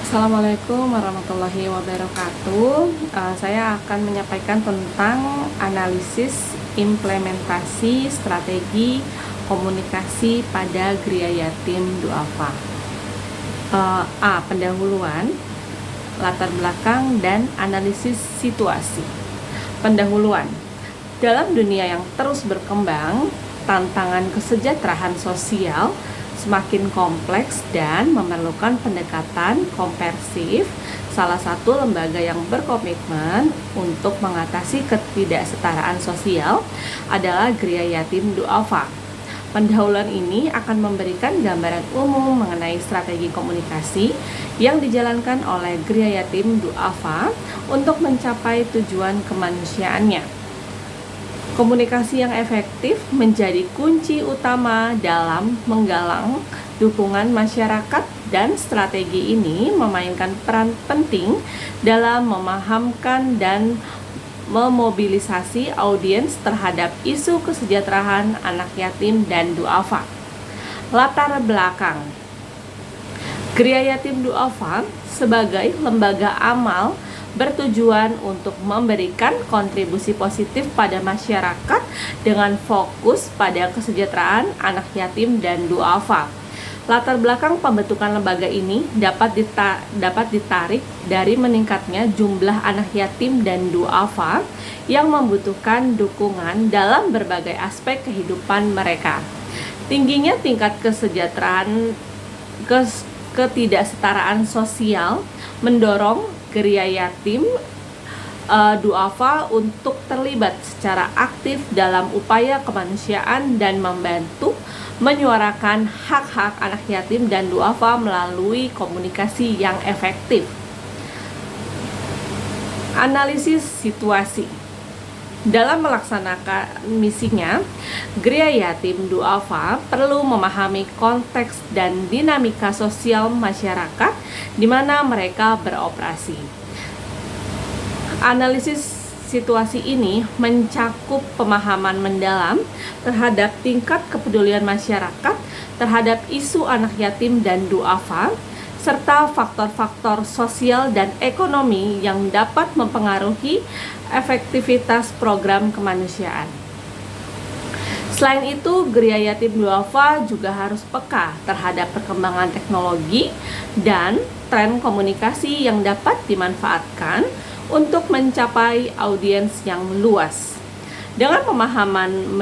Assalamualaikum warahmatullahi wabarakatuh. Saya akan menyampaikan tentang analisis implementasi strategi komunikasi pada Geria Yatim Duafa. Pendahuluan, latar belakang, dan analisis situasi. Pendahuluan. Dalam dunia yang terus berkembang, tantangan kesejahteraan sosial semakin kompleks dan memerlukan pendekatan komprehensif. Salah satu lembaga yang berkomitmen untuk mengatasi ketidaksetaraan sosial adalah Geria Yatim Duafa. Pendahuluan ini akan memberikan gambaran umum mengenai strategi komunikasi yang dijalankan oleh Geria Yatim Duafa untuk mencapai tujuan kemanusiaannya. Komunikasi yang efektif menjadi kunci utama dalam menggalang dukungan masyarakat, dan strategi ini memainkan peran penting dalam memahamkan dan memobilisasi audiens terhadap isu kesejahteraan anak yatim dan duafa. Latar belakang. Geria Yatim Duafa sebagai lembaga amal bertujuan untuk memberikan kontribusi positif pada masyarakat dengan fokus pada kesejahteraan anak yatim dan duafa. Latar belakang pembentukan lembaga ini dapat ditarik dari meningkatnya jumlah anak yatim dan duafa yang membutuhkan dukungan dalam berbagai aspek kehidupan mereka. Tingginya tingkat ketidaksetaraan sosial mendorong Geria Yatim Duafa untuk terlibat secara aktif dalam upaya kemanusiaan dan membantu menyuarakan hak-hak anak yatim dan duafa melalui komunikasi yang efektif. Analisis situasi. Dalam melaksanakan misinya, Geria Yatim Duafa perlu memahami konteks dan dinamika sosial masyarakat di mana mereka beroperasi. Analisis situasi ini mencakup pemahaman mendalam terhadap tingkat kepedulian masyarakat terhadap isu anak yatim dan duafa, serta faktor-faktor sosial dan ekonomi yang dapat mempengaruhi efektivitas program kemanusiaan. Selain itu, Geria Yatim Duafa juga harus peka terhadap perkembangan teknologi dan tren komunikasi yang dapat dimanfaatkan untuk mencapai audiens yang luas. Dengan pemahaman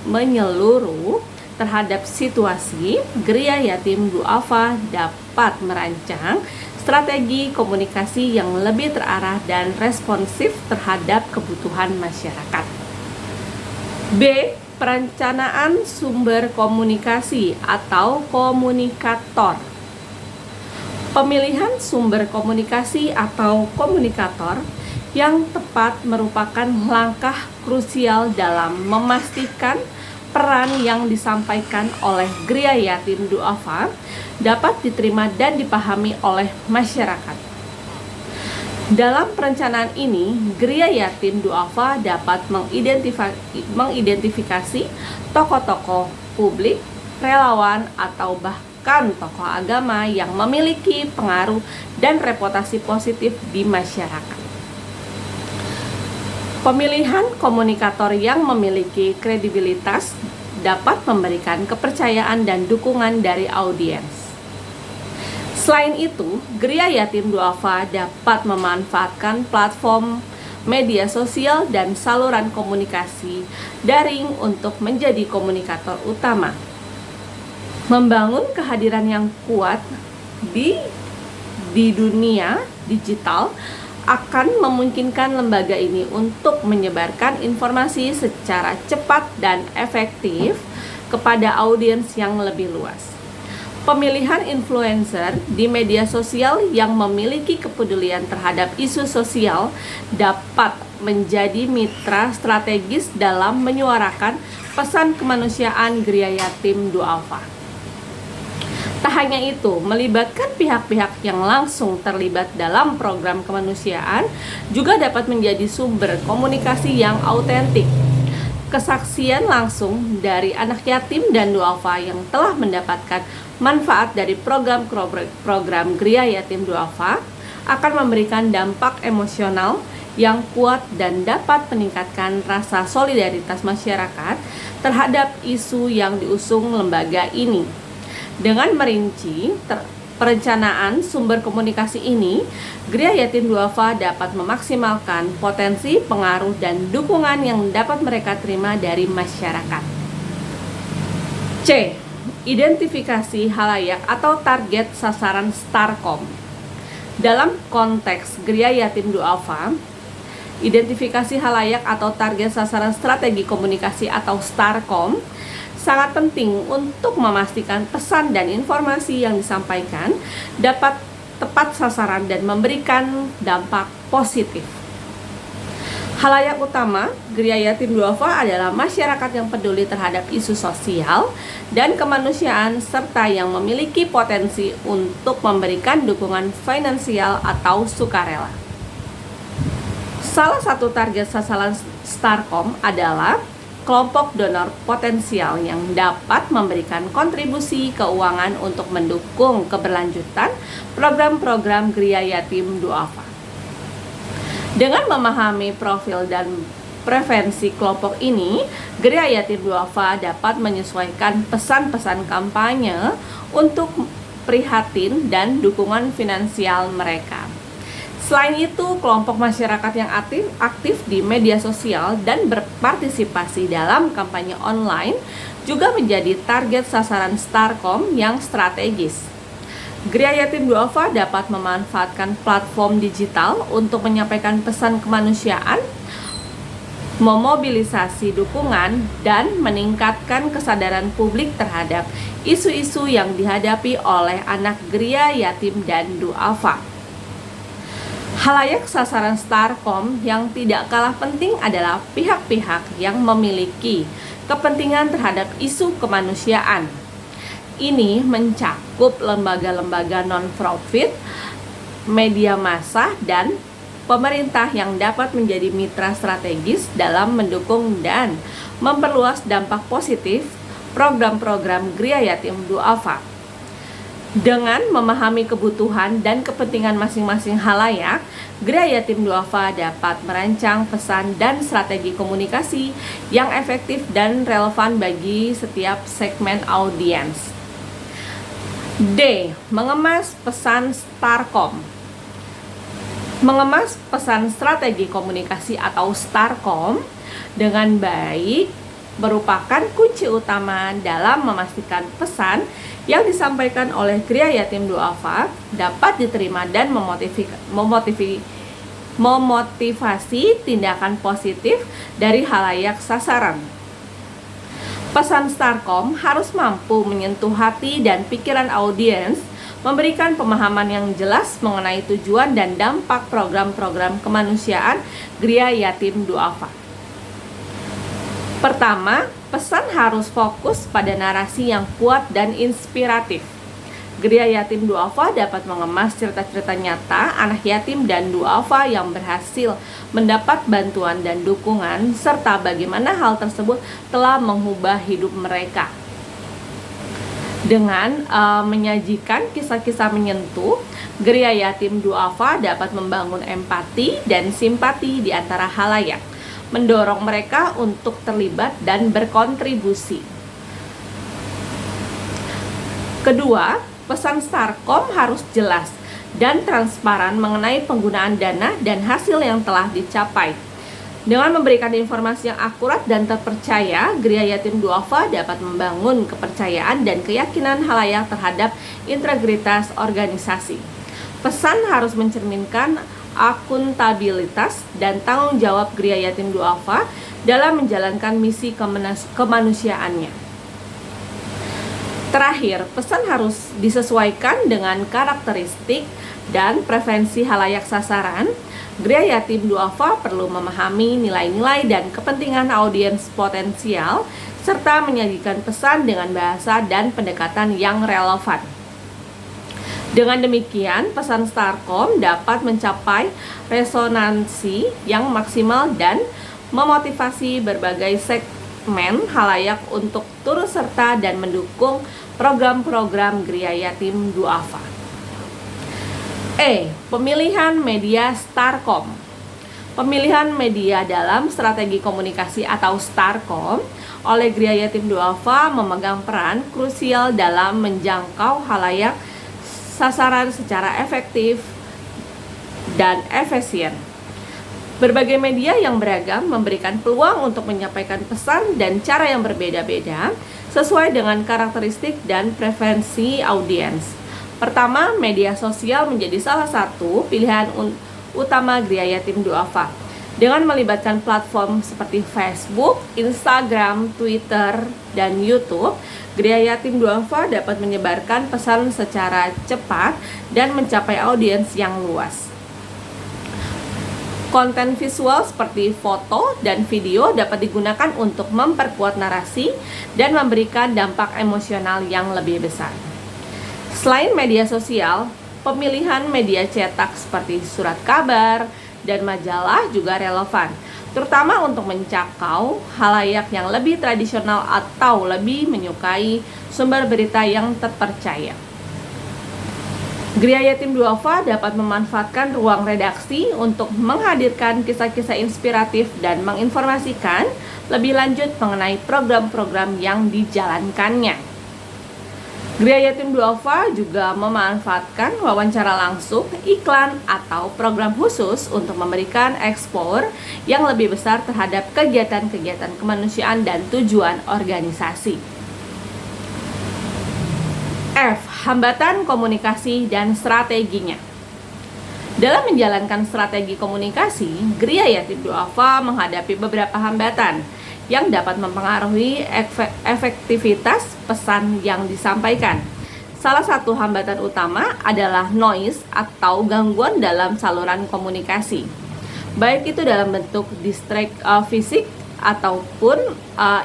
menyeluruh terhadap situasi, Geria Yatim Duafa dapat merancang strategi komunikasi yang lebih terarah dan responsif terhadap kebutuhan masyarakat. B. Perencanaan sumber komunikasi atau komunikator. Pemilihan sumber komunikasi atau komunikator yang tepat merupakan langkah krusial dalam memastikan peran yang disampaikan oleh Geria Yatim Duafa dapat diterima dan dipahami oleh masyarakat. Dalam perencanaan ini, Geria Yatim Duafa dapat mengidentifikasi tokoh-tokoh publik, relawan, atau bahkan tokoh agama yang memiliki pengaruh dan reputasi positif di masyarakat. Pemilihan komunikator yang memiliki kredibilitas dapat memberikan kepercayaan dan dukungan dari audiens. Selain itu, Geria Yatim Duafa dapat memanfaatkan platform media sosial dan saluran komunikasi daring untuk menjadi komunikator utama. Membangun kehadiran yang kuat di dunia digital akan memungkinkan lembaga ini untuk menyebarkan informasi secara cepat dan efektif kepada audiens yang lebih luas. Pemilihan influencer di media sosial yang memiliki kepedulian terhadap isu sosial dapat menjadi mitra strategis dalam menyuarakan pesan kemanusiaan Geria Yatim Duafa. Tak hanya itu, melibatkan pihak-pihak yang langsung terlibat dalam program kemanusiaan juga dapat menjadi sumber komunikasi yang autentik. kesaksian langsung dari anak yatim dan duafa yang telah mendapatkan manfaat dari program Gria Yatim Duafa akan memberikan dampak emosional yang kuat dan dapat meningkatkan rasa solidaritas masyarakat terhadap isu yang diusung lembaga ini. Dengan merinci perencanaan sumber komunikasi ini, Gria Yatim Duafa dapat memaksimalkan potensi, pengaruh, dan dukungan yang dapat mereka terima dari masyarakat. C. Identifikasi halayak atau target sasaran Starkom. Dalam konteks Gria Yatim Duafa, identifikasi halayak atau target sasaran strategi komunikasi atau Starkom sangat penting untuk memastikan pesan dan informasi yang disampaikan dapat tepat sasaran dan memberikan dampak positif. Halayak utama Gria Yatim Duafa adalah masyarakat yang peduli terhadap isu sosial dan kemanusiaan serta yang memiliki potensi untuk memberikan dukungan finansial atau sukarela. Salah satu target sasaran Starkom adalah kelompok donor potensial yang dapat memberikan kontribusi keuangan untuk mendukung keberlanjutan program-program Gria Yatim Duafa. Dengan memahami profil dan preferensi kelompok ini, Gria Yatim Duafa dapat menyesuaikan pesan-pesan kampanye untuk prihatin dan dukungan finansial mereka. Selain itu, kelompok masyarakat yang aktif di media sosial dan berpartisipasi dalam kampanye online juga menjadi target sasaran Starkom yang strategis. Gria Yatim Duafa dapat memanfaatkan platform digital untuk menyampaikan pesan kemanusiaan, memobilisasi dukungan, dan meningkatkan kesadaran publik terhadap isu-isu yang dihadapi oleh anak Gria Yatim dan Duafa. Halayak sasaran Starkom yang tidak kalah penting adalah pihak-pihak yang memiliki kepentingan terhadap isu kemanusiaan. Ini mencakup lembaga-lembaga non-profit, media massa, dan pemerintah yang dapat menjadi mitra strategis dalam mendukung dan memperluas dampak positif program-program Gria Yatim Duafa. Dengan memahami kebutuhan dan kepentingan masing-masing halayak, Gria Yatim Duafa dapat merancang pesan dan strategi komunikasi yang efektif dan relevan bagi setiap segmen audiens. D. Mengemas pesan Starkom. Mengemas pesan strategi komunikasi atau Starkom dengan baik merupakan kunci utama dalam memastikan pesan yang disampaikan oleh Gria Yatim Duafa dapat diterima dan memotivasi tindakan positif dari halayak sasaran. Pesan Starkom harus mampu menyentuh hati dan pikiran audiens, memberikan pemahaman yang jelas mengenai tujuan dan dampak program-program kemanusiaan Gria Yatim Duafa. Pertama, pesan harus fokus pada narasi yang kuat dan inspiratif. Gria Yatim Duafa dapat mengemas cerita-cerita nyata anak yatim dan duafa yang berhasil mendapat bantuan dan dukungan, serta bagaimana hal tersebut telah mengubah hidup mereka. Dengan menyajikan kisah-kisah menyentuh, Gria Yatim Duafa dapat membangun empati dan simpati di antara halayak, mendorong mereka untuk terlibat dan berkontribusi. Kedua, pesan Starkom harus jelas dan transparan mengenai penggunaan dana dan hasil yang telah dicapai. Dengan memberikan informasi yang akurat dan terpercaya, Gria Yatim Duafa dapat membangun kepercayaan dan keyakinan halayak terhadap integritas organisasi. Pesan harus mencerminkan akuntabilitas dan tanggung jawab Gria Yatim Duafa dalam menjalankan misi kemanusiaannya. Terakhir, pesan harus disesuaikan dengan karakteristik dan preferensi halayak sasaran. Gria Yatim Duafa perlu memahami nilai-nilai dan kepentingan audiens potensial, serta menyajikan pesan dengan bahasa dan pendekatan yang relevan. Dengan demikian, pesan Starkom dapat mencapai resonansi yang maksimal dan memotivasi berbagai komitmen halayak untuk turut serta dan mendukung program-program Gria Yatim Duafa. Pemilihan media Starkom. Pemilihan media dalam strategi komunikasi atau Starkom oleh Gria Yatim Duafa memegang peran krusial dalam menjangkau halayak sasaran secara efektif dan efisien. Berbagai media yang beragam memberikan peluang untuk menyampaikan pesan dan cara yang berbeda-beda sesuai dengan karakteristik dan preferensi audiens. Pertama, media sosial menjadi salah satu pilihan utama Gria Yatim Duafa. Dengan melibatkan platform seperti Facebook, Instagram, Twitter, dan YouTube, Gria Yatim Duafa dapat menyebarkan pesan secara cepat dan mencapai audiens yang luas. Konten visual seperti foto dan video dapat digunakan untuk memperkuat narasi dan memberikan dampak emosional yang lebih besar. Selain media sosial, pemilihan media cetak seperti surat kabar dan majalah juga relevan, terutama untuk menjangkau halayak yang lebih tradisional atau lebih menyukai sumber berita yang terpercaya. Gria Yatim Duafa dapat memanfaatkan ruang redaksi untuk menghadirkan kisah-kisah inspiratif dan menginformasikan lebih lanjut mengenai program-program yang dijalankannya. Gria Yatim Duafa juga memanfaatkan wawancara langsung, iklan, atau program khusus untuk memberikan exposure yang lebih besar terhadap kegiatan-kegiatan kemanusiaan dan tujuan organisasi. Hambatan komunikasi dan strateginya. Dalam menjalankan strategi komunikasi, Gria Yatim Duafa menghadapi beberapa hambatan yang dapat mempengaruhi efektivitas pesan yang disampaikan. Salah satu hambatan utama adalah noise atau gangguan dalam saluran komunikasi, baik itu dalam bentuk distract fisik ataupun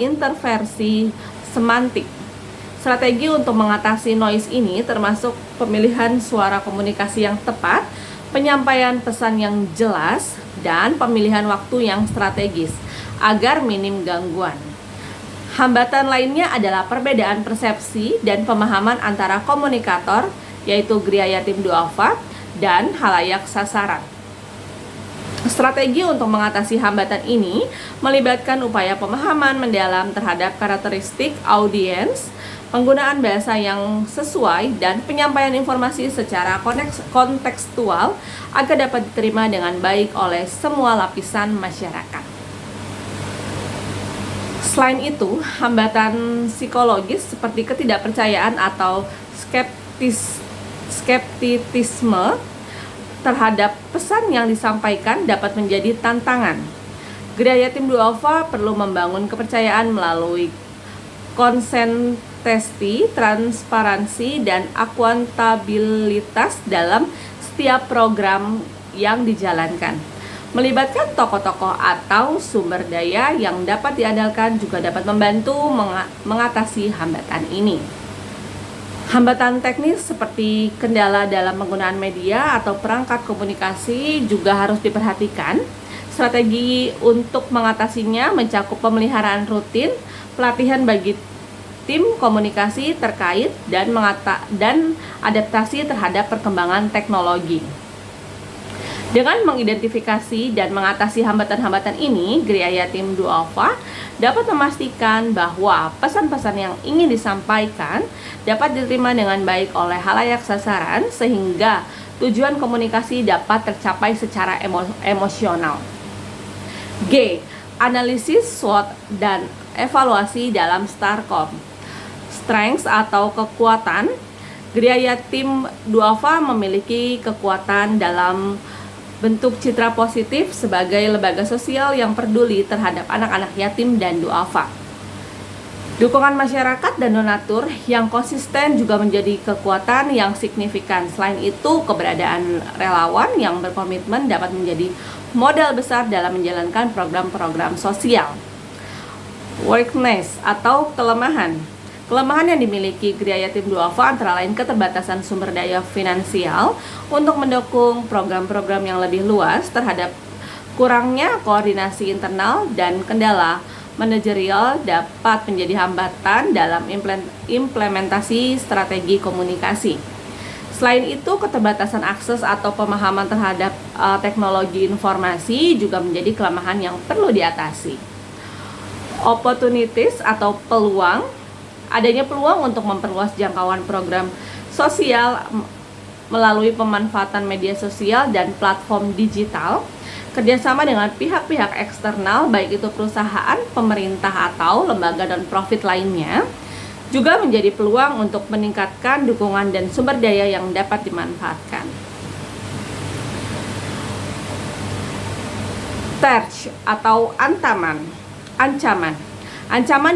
interferensi semantik. Strategi untuk mengatasi noise ini termasuk pemilihan suara komunikasi yang tepat, penyampaian pesan yang jelas, dan pemilihan waktu yang strategis agar minim gangguan. Hambatan lainnya adalah perbedaan persepsi dan pemahaman antara komunikator, yaitu Gria Yatim Duafa, dan halayak sasaran. Strategi untuk mengatasi hambatan ini melibatkan upaya pemahaman mendalam terhadap karakteristik audiens, penggunaan bahasa yang sesuai, dan penyampaian informasi secara kontekstual agar dapat diterima dengan baik oleh semua lapisan masyarakat. Selain itu, hambatan psikologis seperti ketidakpercayaan atau skeptisisme terhadap pesan yang disampaikan dapat menjadi tantangan. Gria Yatim Duafa perlu membangun kepercayaan melalui konsistensi, transparansi, dan akuntabilitas dalam setiap program yang dijalankan. Melibatkan tokoh-tokoh atau sumber daya yang dapat diandalkan juga dapat membantu mengatasi hambatan ini. Hambatan teknis seperti kendala dalam penggunaan media atau perangkat komunikasi juga harus diperhatikan. Strategi untuk mengatasinya mencakup pemeliharaan rutin, pelatihan bagi tim komunikasi terkait, dan adaptasi terhadap perkembangan teknologi. Dengan mengidentifikasi dan mengatasi hambatan-hambatan ini, Gria Yatim Duafa dapat memastikan bahwa pesan-pesan yang ingin disampaikan dapat diterima dengan baik oleh halayak sasaran sehingga tujuan komunikasi dapat tercapai secara emosional. G. Analisis SWOT dan evaluasi dalam Starkom. Strengths atau kekuatan. Gria Yatim Duafa memiliki kekuatan dalam bentuk citra positif sebagai lembaga sosial yang peduli terhadap anak-anak yatim dan duafa. Dukungan masyarakat dan donatur yang konsisten juga menjadi kekuatan yang signifikan. Selain itu, keberadaan relawan yang berkomitmen dapat menjadi modal besar dalam menjalankan program-program sosial. Weakness atau kelemahan. Kelemahan yang dimiliki Gria Yatim Duafa antara lain keterbatasan sumber daya finansial untuk mendukung program-program yang lebih luas, terhadap kurangnya koordinasi internal, dan kendala manajerial dapat menjadi hambatan dalam implementasi strategi komunikasi. Selain itu, keterbatasan akses atau pemahaman terhadap teknologi informasi juga menjadi kelemahan yang perlu diatasi. Opportunities atau peluang, adanya peluang untuk memperluas jangkauan program sosial melalui pemanfaatan media sosial dan platform digital, kerjasama dengan pihak-pihak eksternal, baik itu perusahaan, pemerintah, atau lembaga non-profit lainnya, juga menjadi peluang untuk meningkatkan dukungan dan sumber daya yang dapat dimanfaatkan. Threat atau ancaman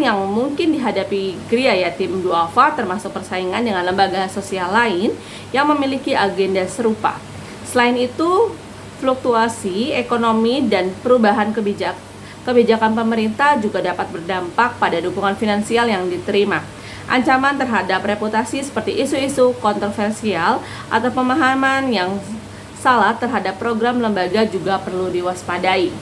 yang mungkin dihadapi Geria Yatim Duafa termasuk persaingan dengan lembaga sosial lain yang memiliki agenda serupa. Selain itu, fluktuasi ekonomi dan perubahan kebijakan pemerintah juga dapat berdampak pada dukungan finansial yang diterima. Ancaman terhadap reputasi seperti isu-isu kontroversial atau pemahaman yang salah terhadap program lembaga juga perlu diwaspadai.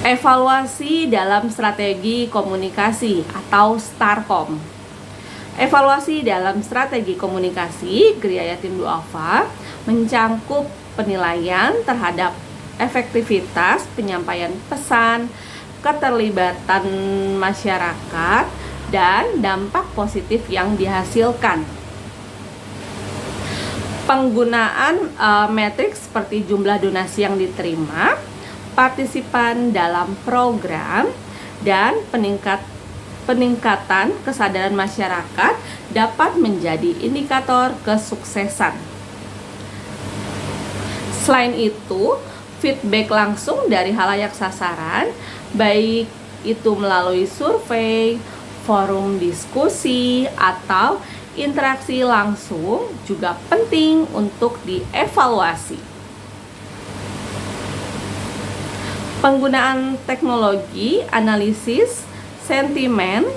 Evaluasi dalam strategi komunikasi atau STARKOM. Evaluasi dalam strategi komunikasi Geria Yatim Duafa mencangkup penilaian terhadap efektivitas penyampaian pesan, keterlibatan masyarakat, dan dampak positif yang dihasilkan. Penggunaan metrik seperti jumlah donasi yang diterima, partisipan dalam program, dan peningkatan kesadaran masyarakat dapat menjadi indikator kesuksesan. Selain itu, feedback langsung dari halayak sasaran, baik itu melalui survei, forum diskusi, atau interaksi langsung juga penting untuk dievaluasi. Penggunaan teknologi analisis sentimen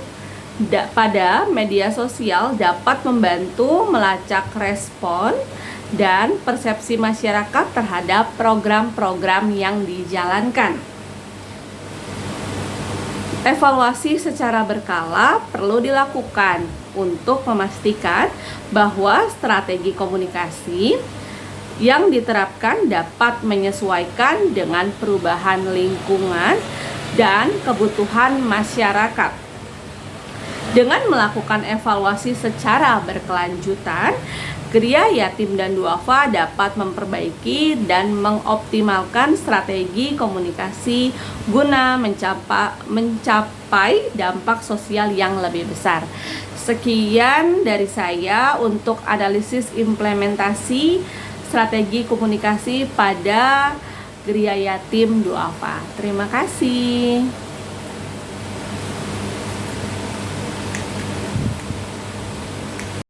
pada media sosial dapat membantu melacak respon dan persepsi masyarakat terhadap program-program yang dijalankan. Evaluasi secara berkala perlu dilakukan untuk memastikan bahwa strategi komunikasi yang diterapkan dapat menyesuaikan dengan perubahan lingkungan dan kebutuhan masyarakat. Dengan melakukan evaluasi secara berkelanjutan, Geria Yatim dan Duafa dapat memperbaiki dan mengoptimalkan strategi komunikasi guna mencapai dampak sosial yang lebih besar. Sekian dari saya untuk analisis implementasi strategi komunikasi pada Geria Yatim Duafa. Terima kasih.